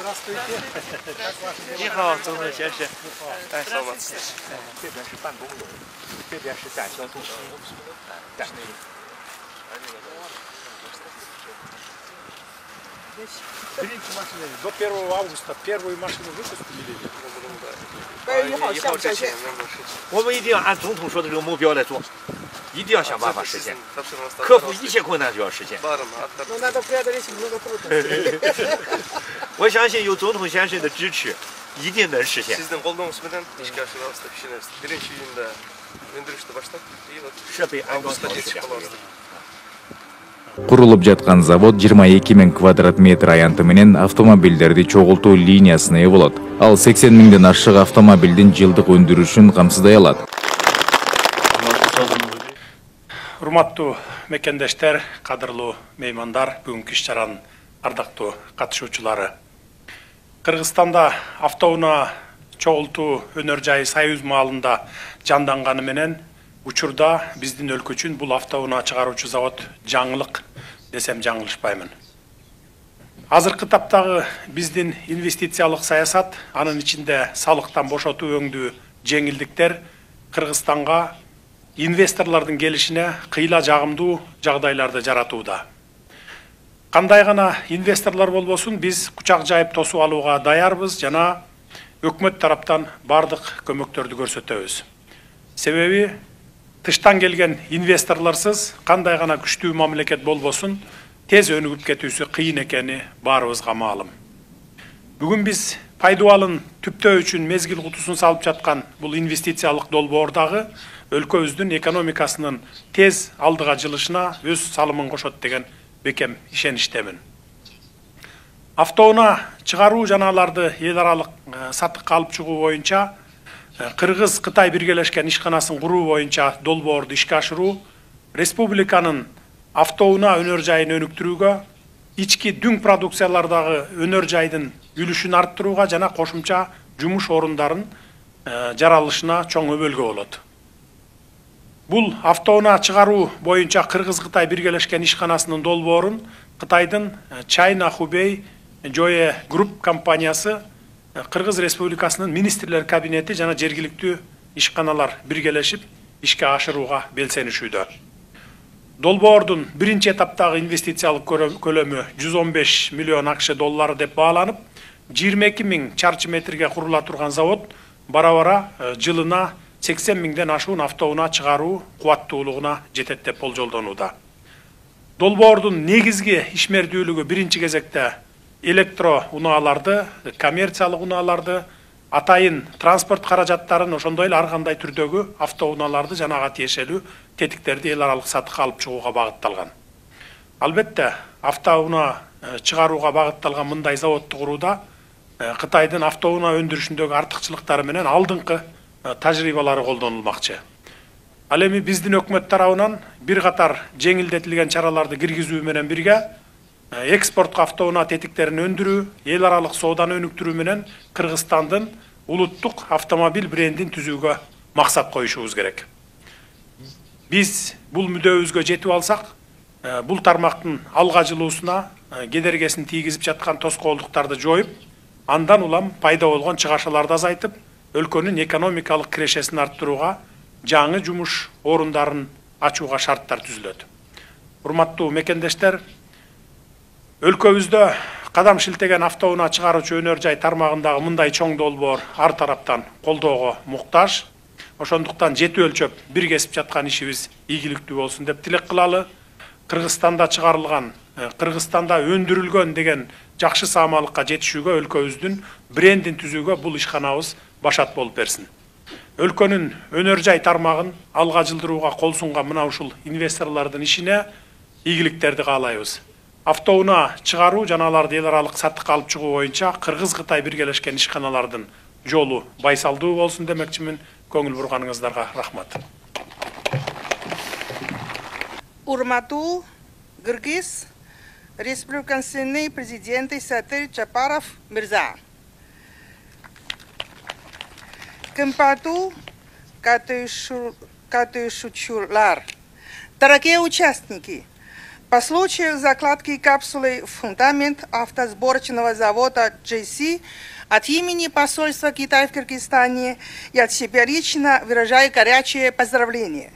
Здравствуйте.你好，总统先生。哎，这边是办公楼，这边是展销中心。展区。Берите машины. До 1 августа первую машину выпустили. 8月1号下午下线。我们一定要按总统说的这个目标来做，一定要想办法实现，克服一切困难就要实现。Но надо преодолеть много трудностей. 我相信有总统先生的支持，一定能实现。 Sizden kolluğunuzdan işgal şurası kişinin birinci günde öndürüşte başladık. İyi bak. 设备安装 Avgusta 好 geçip kalardı. Курулуп жаткан завод 22 000 квадрат метр аянты менен автомобилдерди чогултуу линиясына ээ болот. Ал 80 000ден ашык автомобилдин жылдык өндүрүшүн камсыздай алат. Урматтуу мекендештер, кадырлуу меймандар, бүгүнкү иш-чаранын ардактуу катышуучулары. Кыргызстанда автоунаа чогултуу өнөр жайы Союз маалында жанданганы менен учурда биздин өлкө үчүн бул автоунаа чыгаруучу завод жаңылык десем жаңылышпаймын. Азыркы таптагы биздин инвестициялык саясат, анын ичинде салыктан бошотуу өңдүү жеңилдиктер Кыргызстанга инвесторлордун келишине кыйла жагымдуу жагдайларды жаратууда. Кандай гана инвесторлор болбосун, биз кучак жайып тосуп алууга даярбыз жана өкмөт тараптан бардык көмөктөрдү көрсөтөбүз. Себеби тыштан келген инвесторлорсыз кандай гана күчтүү мамлекет болбосун, тез өнүгүп кетүүсү кыйын экени баарыбызга маалым. Бүгүн биз пайдубалын түптөө үчүн мезгил кутусун салып жаткан бул инвестициялык долбоордагы өлкөбүздүн экономикасынын тез алдыга жылышына өз салымын кошот деген бекем ишеничтемин. Автоунаа чыгаруу жана аларды эл аралык сатыкка алып чыгуу боюнча Кыргыз-Кытай биргелешкен ишканасын куруу боюнча долбоорду ишке ашыруу республиканын автоунаа өнөр жайын өнүктүрүүгө, ички дүң продукциялардагы өнөр жайдын үлүшүн арттырууга жана кошумча жумуш орундарын жаралышына чоң өбөлгө болот. Бул автоунаа чыгаруу боюнча Кыргыз-Кытай биргелешкен ишканасынын долбоорун Кытайдын China Hubei Joye Group компаниясы Кыргыз Республикасынын министрлер кабинети жана жергиликтүү ишканалар биргелешип ишке ашырууга белсенишүүдө. Долбоордун биринчи этаптагы инвестициялык көлөмү 115 миллион АКШ доллары деп бааланып, 22 000 чарчы метрге курула турган завод бара-бара жылына 80 000ден ашуун автоунаа чыгаруу кубаттуулугуна жетет деп болжолдонууда. Долбоордун негизги ишмердүүлүгү биринчи кезекте электро унааларды, коммерциялык унааларды, атайын транспорт каражаттарын, ошондой эле ар кандай түрдөгү автоунааларды жана ага тиешелүү тетиктерди эл аралык сатыкка алып чыгууга багытталган. Албетте, автоунаа чыгарууга багытталган мындай заводду курууда Кытайдын автоунаа өндүрүшүндөгү артыкчылыктары менен алдыңкы тажрыйбалары колдонулмакчы. Ал эми биздин өкмөт тарабынан бир катар жеңилдетилген чараларды киргизүү менен бирге экспортко автоунаа тетиктерин өндүрүү, эл аралык сооданы өнүктүрүү менен Кыргызстандын улуттук автомобиль брендин түзүүгө максат коюшубуз керек. Биз бул мүдөөбүзгө жетип алсак, бул тармактын алга жылуусуна кедергесин тийгизип жаткан тоскоолдуктарды жоюп, андан улам пайда болгон чыгашаларды азайтып, өлкөнүн экономикалык кирешесин арттырууга, жаңы жумуш орундарын ачууга шарттар түзүлөт. Урматтуу мекендештер, өлкөбүздө кадам шилтеген автоунаа чыгаруучу өнөр жай тармагындагы мындай чоң долбоор ар тараптан колдоого муктаж. Ошондуктан жети өлчөп бир кесип жаткан ишибиз ийгиликтүү болсун деп тилек кылалы. Кыргызстанда чыгарылган, Кыргызстанда өндүрүлгөн деген жакшы саамалыкка жетишүүгө өлкөбүздүн брендин түзүүгө бул ишканабыз башат болуп берсин. Өлкөнүн өнөр жай тармагын алга жылдырууга кол сунган мына ушул инвесторлордун ишине ийгиликтерди каалайбыз. Автоунаа чыгаруу жана аларды эл аралык сатыкка алып чыгуу боюнча Кыргыз-Кытай биргелешкен ишканалардын жолу байсалдуу болсун демекчимин. Көңүл бурганыңыздарга рахмат. Урматтуу Кыргыз Республикасынын президенти Сатыр Жапаров мырза. Кымбаттуу катышуучулар, дорогие участники, По случаю закладки капсулы в фундамент автосборочного завода JC от имени посольства Китая в Кыргызстане я от себя лично выражаю горячее поздравление.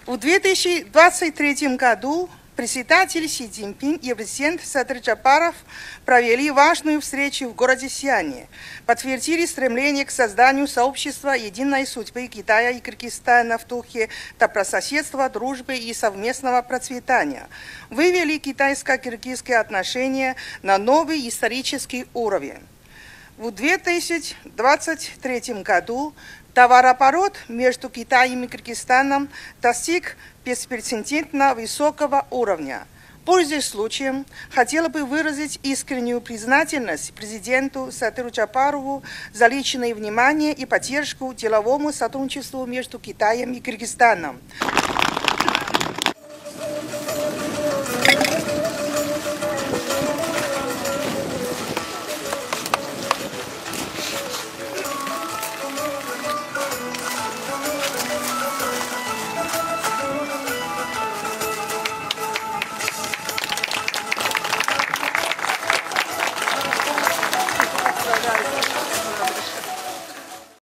В 2023 году председатель Си Цзиньпин и президент Садыр Джапаров провели важную встречу в городе Сиане, подтвердили стремление к созданию сообщества единой судьбы Китая и Кыргызстана в духе добрососедства, дружбы и совместного процветания, вывели китайско-кыргызские отношения на новый исторический уровень. В 2023 году товарооборот между Китаем и Кыргызстаном достиг беспрецедентно высокого уровня. Пользуясь случаем, хотела бы выразить искреннюю признательность президенту Садыру Джапарову за личное внимание и поддержку деловому сотрудничеству между Китаем и Кыргызстаном.